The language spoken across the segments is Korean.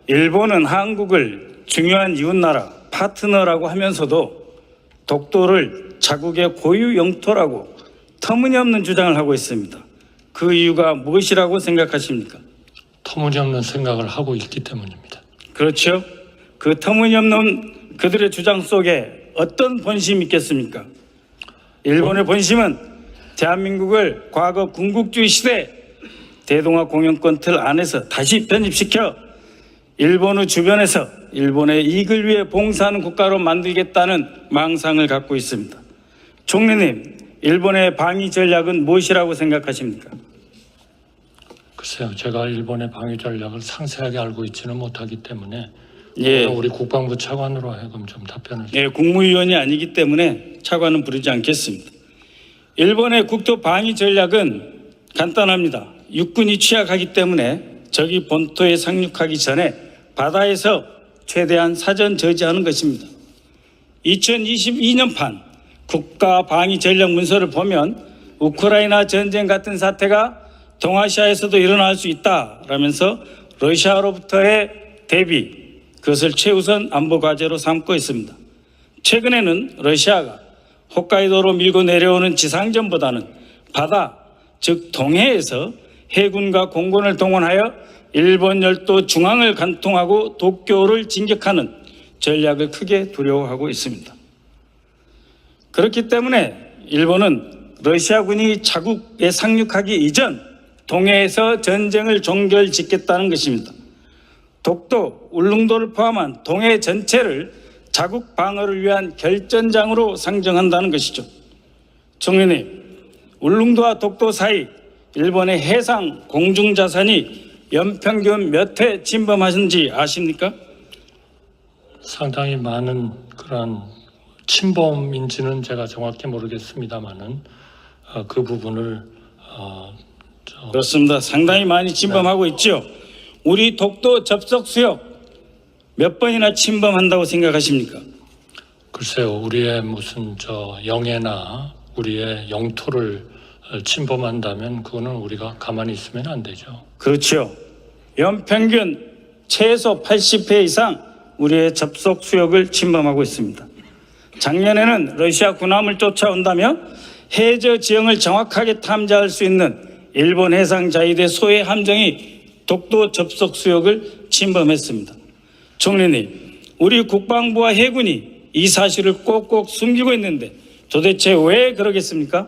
일본은 한국을 중요한 이웃나라, 파트너라고 하면서도 독도를 자국의 고유 영토라고 터무니없는 주장을 하고 있습니다. 그 이유가 무엇이라고 생각하십니까? 터무니없는 생각을 하고 있기 때문입니다. 그렇죠. 그 터무니없는 그들의 주장 속에 어떤 본심이 있겠습니까? 일본의 본심은 대한민국을 과거 군국주의 시대 대동아 공영권 틀 안에서 다시 편입시켜 일본의 주변에서 일본의 이익을 위해 봉사하는 국가로 만들겠다는 망상을 갖고 있습니다. 총리님, 일본의 방위 전략은 무엇이라고 생각하십니까? 글쎄요, 제가 일본의 방위 전략을 상세하게 알고 있지는 못하기 때문에 예, 우리 국방부 차관으로 하여금 좀 답변을. 예, 국무위원이 아니기 때문에 차관은 부르지 않겠습니다. 일본의 국토 방위 전략은 간단합니다. 육군이 취약하기 때문에 적이 본토에 상륙하기 전에 바다에서 최대한 사전 저지하는 것입니다. 2022년판 국가 방위 전략 문서를 보면 우크라이나 전쟁 같은 사태가 동아시아에서도 일어날 수 있다라면서 러시아로부터의 대비, 그것을 최우선 안보 과제로 삼고 있습니다. 최근에는 러시아가 홋카이도로 밀고 내려오는 지상전보다는 바다, 즉 동해에서 해군과 공군을 동원하여 일본 열도 중앙을 관통하고 도쿄를 진격하는 전략을 크게 두려워하고 있습니다. 그렇기 때문에 일본은 러시아군이 자국에 상륙하기 이전 동해에서 전쟁을 종결짓겠다는 것입니다. 독도, 울릉도를 포함한 동해 전체를 자국 방어를 위한 결전장으로 상정한다는 것이죠. 총리님, 울릉도와 독도 사이 일본의 해상 공중자산이 연평균 몇 회 침범하신지 아십니까? 상당히 많은 그런 침범인지는 제가 정확히 모르겠습니다만은 그 부분을 그렇습니다. 상당히 많이 침범하고 있죠. 우리 독도 접속 수역 몇 번이나 침범한다고 생각하십니까? 글쎄요, 우리의 무슨 영해나 우리의 영토를 침범한다면 그거는 우리가 가만히 있으면 안 되죠. 그렇죠. 연평균 최소 80회 이상 우리의 접속 수역을 침범하고 있습니다. 작년에는 러시아 군함을 쫓아온다며 해저 지형을 정확하게 탐지할 수 있는 일본 해상자위대 소해 함정이 독도 접속 수역을 침범했습니다. 총리님, 우리 국방부와 해군이 이 사실을 꼭꼭 숨기고 있는데 도대체 왜 그러겠습니까?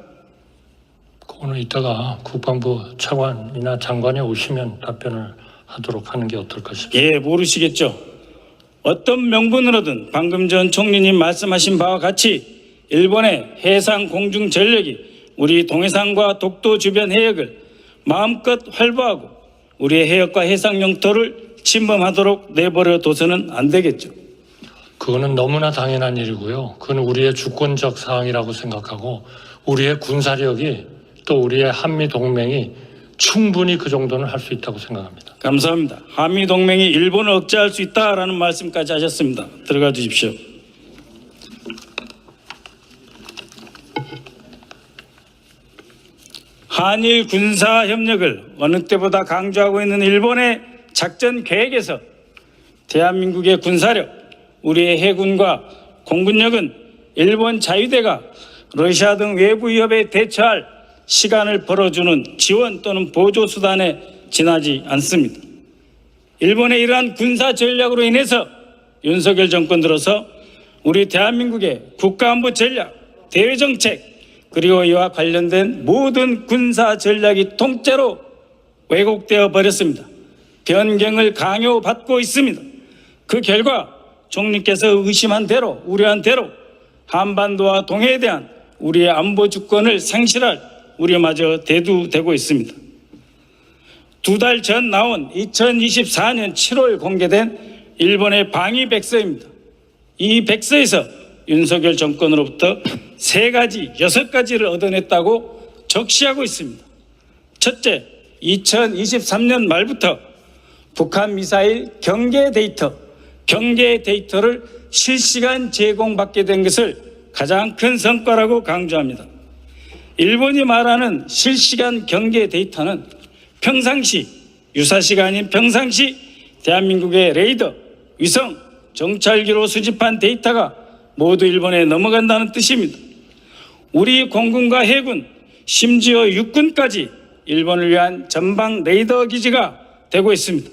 그거는 이따가 국방부 차관이나 장관이 오시면 답변을 하도록 하는 게 어떨까 싶습니다. 예, 모르시겠죠. 어떤 명분으로든 방금 전 총리님 말씀하신 바와 같이 일본의 해상 공중 전력이 우리 동해상과 독도 주변 해역을 마음껏 활보하고 우리의 해역과 해상 영토를 침범하도록 내버려 둬서는 안 되겠죠. 그거는 너무나 당연한 일이고요. 그건 우리의 주권적 사항이라고 생각하고 우리의 군사력이 또 우리의 한미 동맹이 충분히 그 정도는 할 수 있다고 생각합니다. 감사합니다. 한미 동맹이 일본을 억제할 수 있다라는 말씀까지 하셨습니다. 들어가 주십시오. 한일 군사 협력을 어느 때보다 강조하고 있는 일본의 작전 계획에서 대한민국의 군사력, 우리의 해군과 공군력은 일본 자위대가 러시아 등 외부 위협에 대처할 시간을 벌어주는 지원 또는 보조 수단에 지나지 않습니다. 일본의 이러한 군사 전략으로 인해서 윤석열 정권 들어서 우리 대한민국의 국가안보 전략, 대외정책 그리고 이와 관련된 모든 군사 전략이 통째로 왜곡되어 버렸습니다. 변경을 강요받고 있습니다. 그 결과 총리께서 의심한 대로, 우려한 대로 한반도와 동해에 대한 우리의 안보 주권을 상실할 우려마저 대두되고 있습니다. 2달 전 나온 2024년 7월 공개된 일본의 방위 백서입니다. 이 백서에서 윤석열 정권으로부터 6가지를 얻어냈다고 적시하고 있습니다. 첫째, 2023년 말부터 북한 미사일 경계 데이터를 실시간 제공받게 된 것을 가장 큰 성과라고 강조합니다. 일본이 말하는 실시간 경계 데이터는 평상시, 유사시가 아닌 평상시 대한민국의 레이더, 위성, 정찰기로 수집한 데이터가 모두 일본에 넘어간다는 뜻입니다. 우리 공군과 해군, 심지어 육군까지 일본을 위한 전방 레이더 기지가 되고 있습니다.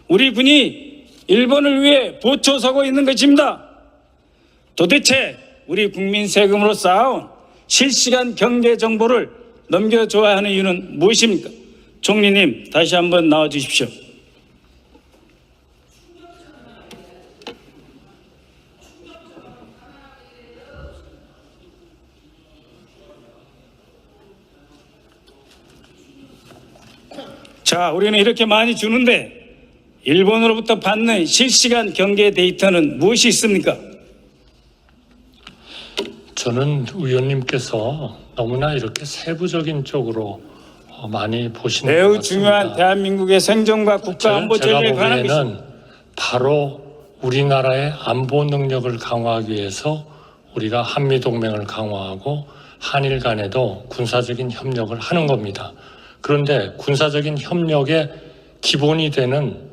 우리 군이 일본을 위해 보초서고 있는 것입니다. 도대체 우리 국민 세금으로 쌓아온 실시간 경계 정보를 넘겨줘야 하는 이유는 무엇입니까? 총리님, 다시 한번 나와 주십시오. 자, 우리는 이렇게 많이 주는데 일본으로부터 받는 실시간 경계 데이터는 무엇이 있습니까? 저는 의원님께서 너무나 이렇게 세부적인 쪽으로 많이 보시는 것 매우 같습니다. 중요한 대한민국의 생존과 국가 안보 제가 전략에 관한 보기에는 것입니다. 바로 우리나라의 안보 능력을 강화하기 위해서 우리가 한미 동맹을 강화하고 한일 간에도 군사적인 협력을 하는 겁니다. 그런데 군사적인 협력의 기본이 되는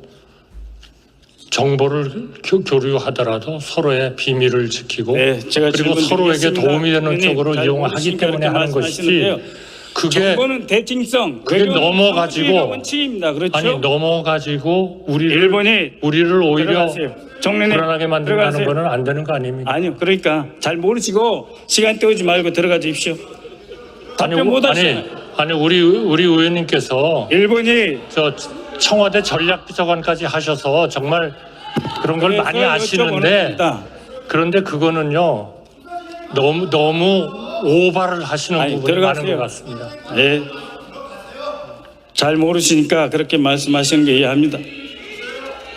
정보를 교류하더라도 서로의 비밀을 지키고 네, 제가 그리고 질문 서로에게 드리겠습니다. 도움이 되는 의원님, 쪽으로 잘 이용하기 모르시니까 때문에 그렇게 하는 것이지 말씀하시는데요. 그게 정보는 대칭성, 그게 외교는 넘어가지고 상호주의가 원칙입니다. 그렇죠? 아니 넘어가지고 일본이 우리를 오히려 들어가세요. 정리님, 불안하게 만든다는 들어가세요. 거는 안 되는 거 아닙니까? 아니요, 그러니까 잘 모르시고 시간 때우지 말고 들어가 주십시오. 답변 못 하시나요? 아니 우리 의원님께서 일본이 저 청와대 전략비서관까지 하셔서 정말 그런 걸 많이 그래서 아시는데 여쭤보는 겁니다. 그런데 그거는요 너무 오바를 하시는 아니, 부분이 많은 들어가세요. 것 같습니다. 네. 잘 모르시니까 그렇게 말씀하시는 게 이해합니다.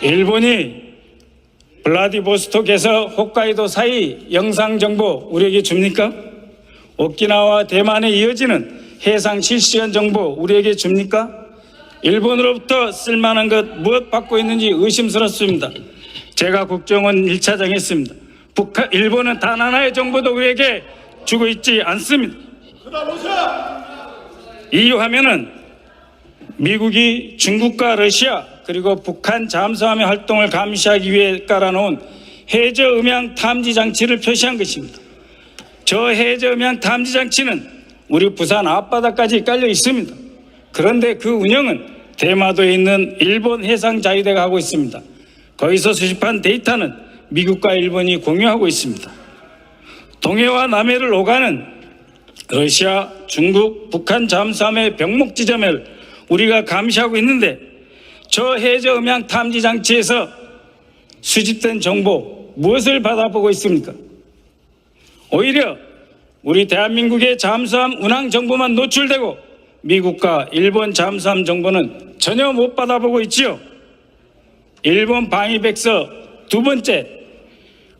일본이 블라디보스톡에서 홋카이도 사이 영상 정보 우리에게 줍니까? 오키나와 대만에 이어지는 해상 실시간 정보 우리에게 줍니까? 일본으로부터 쓸만한 것 무엇 받고 있는지 의심스럽습니다. 제가 국정원 1차장 했습니다. 일본은 단 하나의 정보도 우리에게 주고 있지 않습니다. 이유하면은 미국이 중국과 러시아 그리고 북한 잠수함의 활동을 감시하기 위해 깔아놓은 해저 음향 탐지 장치를 표시한 것입니다. 저 해저 음향 탐지 장치는 우리 부산 앞바다까지 깔려 있습니다. 그런데 그 운영은 대마도에 있는 일본 해상자위대가 하고 있습니다. 거기서 수집한 데이터는 미국과 일본이 공유하고 있습니다. 동해와 남해를 오가는 러시아, 중국, 북한 잠수함의 병목 지점을 우리가 감시하고 있는데 저 해저 음향 탐지 장치에서 수집된 정보 무엇을 받아보고 있습니까? 오히려 우리 대한민국의 잠수함 운항 정보만 노출되고 미국과 일본 잠수함 정보는 전혀 못 받아보고 있지요. 일본 방위백서 두 번째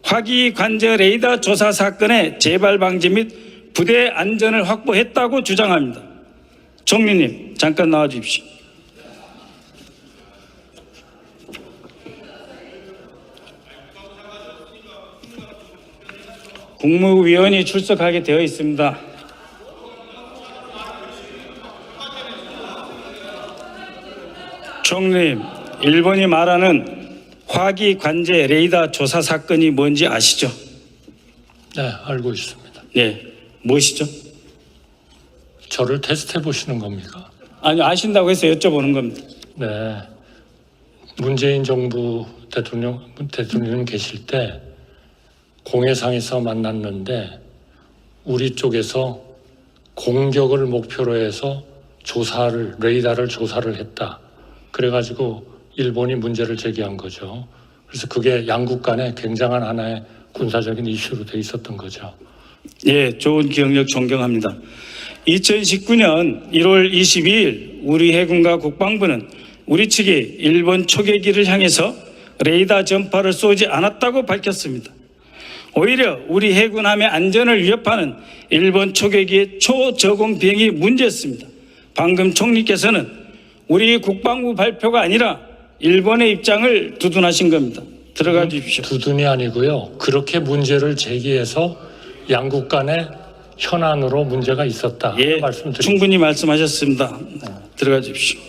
화기 관저 레이더 조사 사건의 재발 방지 및 부대 안전을 확보했다고 주장합니다. 총리님 잠깐 나와 주십시오. 국무위원이 출석하게 되어 있습니다. 총리님, 일본이 말하는 화기 관제 레이더 조사 사건이 뭔지 아시죠? 네, 알고 있습니다. 네, 무엇이죠? 저를 테스트해 보시는 겁니까? 아니 아신다고 해서 여쭤보는 겁니다. 네, 문재인 정부 대통령 계실 때 공해상에서 만났는데 우리 쪽에서 공격을 목표로 해서 레이더를 조사를 했다. 그래가지고 일본이 문제를 제기한 거죠. 그래서 그게 양국 간에 굉장한 하나의 군사적인 이슈로 돼 있었던 거죠. 예, 좋은 기억력 존경합니다. 2019년 1월 22일 우리 해군과 국방부는 우리 측이 일본 초계기를 향해서 레이더 전파를 쏘지 않았다고 밝혔습니다. 오히려 우리 해군함의 안전을 위협하는 일본 초계기의 초저공 비행이 문제였습니다. 방금 총리께서는 우리 국방부 발표가 아니라 일본의 입장을 두둔하신 겁니다. 들어가 주십시오. 두둔이 아니고요. 그렇게 문제를 제기해서 양국 간에 현안으로 문제가 있었다. 예, 말씀드립니다. 충분히 말씀하셨습니다. 들어가 주십시오.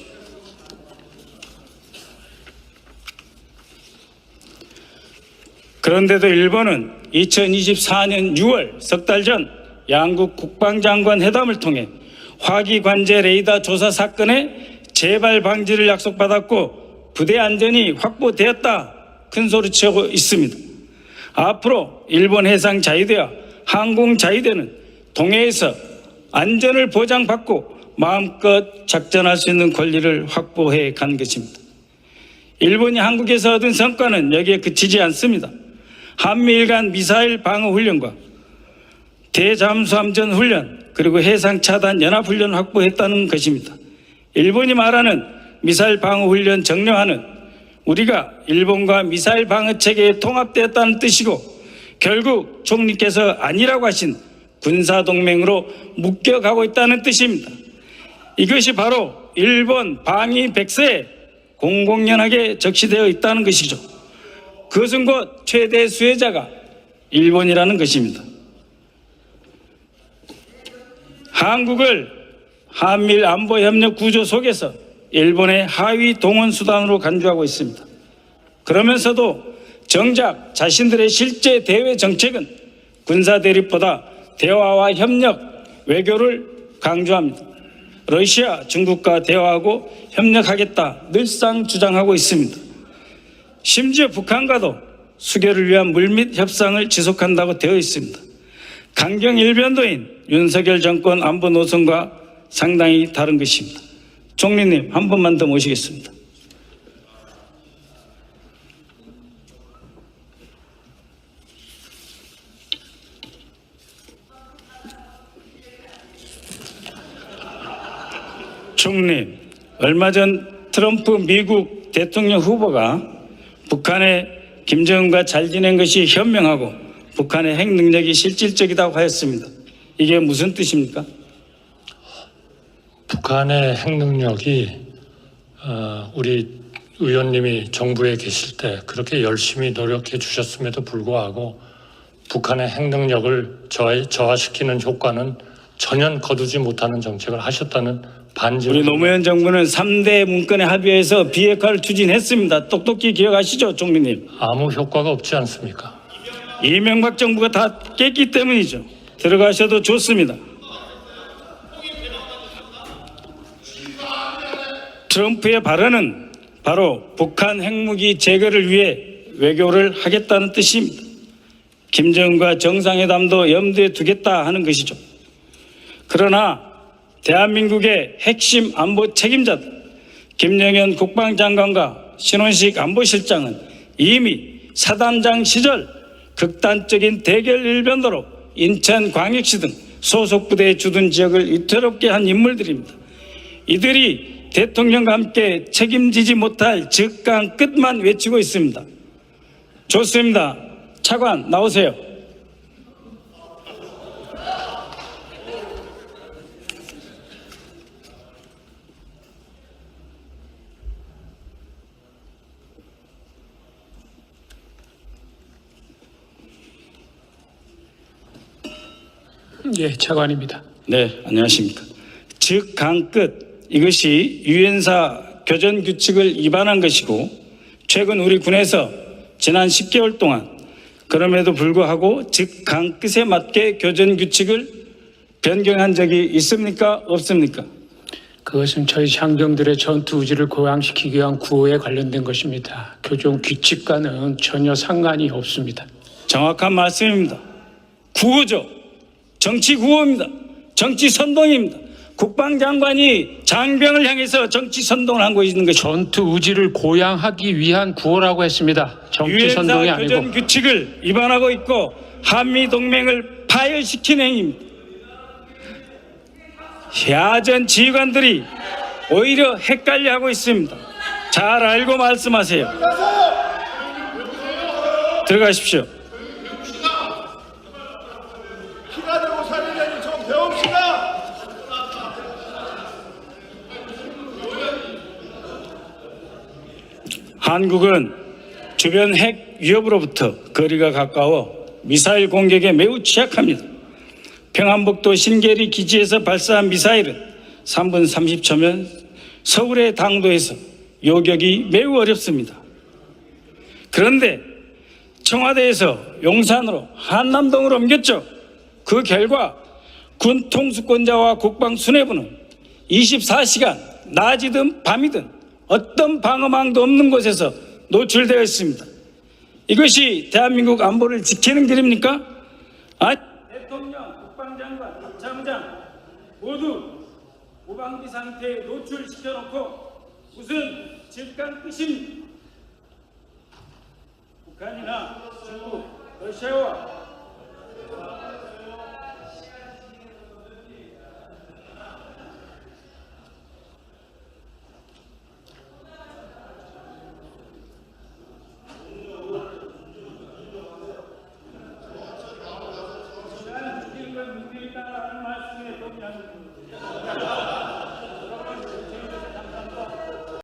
그런데도 일본은 2024년 6월 석 달 전 양국 국방장관 회담을 통해 화기 관제 레이더 조사 사건의 재발 방지를 약속받았고 부대 안전이 확보되었다 큰 소리치고 있습니다. 앞으로 일본 해상 자위대와 항공 자위대는 동해에서 안전을 보장받고 마음껏 작전할 수 있는 권리를 확보해 간 것입니다. 일본이 한국에서 얻은 성과는 여기에 그치지 않습니다. 한미일 간 미사일 방어 훈련과 대잠수함전 훈련 그리고 해상차단 연합훈련 확보했다는 것입니다. 일본이 말하는 미사일 방어 훈련 정례화는 우리가 일본과 미사일 방어 체계에 통합되었다는 뜻이고 결국 총리께서 아니라고 하신 군사동맹으로 묶여가고 있다는 뜻입니다. 이것이 바로 일본 방위 백서에 공공연하게 적시되어 있다는 것이죠. 그것은 곧 최대 수혜자가 일본이라는 것입니다. 한국을 한미일 안보협력 구조 속에서 일본의 하위 동원 수단으로 간주하고 있습니다. 그러면서도 정작 자신들의 실제 대외 정책은 군사 대립보다 대화와 협력, 외교를 강조합니다. 러시아, 중국과 대화하고 협력하겠다 늘상 주장하고 있습니다. 심지어 북한과도 수교를 위한 물밑 협상을 지속한다고 되어 있습니다. 강경일변도인 윤석열 정권 안보 노선과 상당히 다른 것입니다. 총리님, 한 번만 더 모시겠습니다. 총리님, 얼마 전 트럼프 미국 대통령 후보가 북한의 김정은과 잘 지낸 것이 현명하고 북한의 핵 능력이 실질적이라고 하였습니다. 이게 무슨 뜻입니까? 북한의 핵 능력이 우리 의원님이 정부에 계실 때 그렇게 열심히 노력해 주셨음에도 불구하고 북한의 핵 능력을 저하시키는 효과는 전혀 거두지 못하는 정책을 하셨다는 반증. 우리 노무현 정부는 3대 문건에 합의해서 비핵화를 추진했습니다. 똑똑히 기억하시죠, 총리님? 아무 효과가 없지 않습니까? 이명박 정부가 다 깼기 때문이죠. 들어가셔도 좋습니다. 트럼프의 발언은 바로 북한 핵무기 제거를 위해 외교를 하겠다는 뜻입니다. 김정은과 정상회담도 염두에 두겠다 하는 것이죠. 그러나 대한민국의 핵심 안보 책임자들 김영현 국방장관과 신원식 안보실장은 이미 사단장 시절 극단적인 대결 일변도로 인천광역시 등 소속 부대에 주둔 지역을 위태롭게 한 인물들입니다. 이들이 대통령과 함께 책임지지 못할 적강 끝만 외치고 있습니다. 좋습니다. 차관 나오세요. 예, 차관입니다. 네, 안녕하십니까. 즉, 강 끝, 이것이 유엔사 교전 규칙을 위반한 것이고 최근 우리 군에서 지난 10개월 동안 그럼에도 불구하고 즉, 강 끝에 맞게 교전 규칙을 변경한 적이 있습니까? 없습니까? 그것은 저희 장병들의 전투 의지를 고양시키기 위한 구호에 관련된 것입니다. 교전 규칙과는 전혀 상관이 없습니다. 정확한 말씀입니다. 구호죠. 정치 구호입니다. 정치 선동입니다. 국방장관이 장병을 향해서 정치 선동을 하고 있는 것이죠. 전투 의지를 고양하기 위한 구호라고 했습니다. 정치 선동이 유엔사 아니고. 교전 규칙을 위반하고 있고 한미 동맹을 파열시킨 행위입니다. 야전 지휘관들이 오히려 헷갈려하고 있습니다. 잘 알고 말씀하세요. 들어가십시오. 피가 되고 살이 되니 좀 배웁시다. 한국은 주변 핵 위협으로부터 거리가 가까워 미사일 공격에 매우 취약합니다. 평안북도 신계리 기지에서 발사한 미사일은 3분 30초면 서울의 당도에서 요격이 매우 어렵습니다. 그런데 청와대에서 용산으로 한남동으로 옮겼죠. 그 결과 군 통수권자와 국방 수뇌부는 24시간 낮이든 밤이든 어떤 방어망도 없는 곳에서 노출되어 있습니다. 이것이 대한민국 안보를 지키는 길입니까? 대통령, 국방장관, 합참장 모두 무방비 상태에 노출시켜놓고 무슨 질간 뜻입니까? 북한이나 중국, 러시아와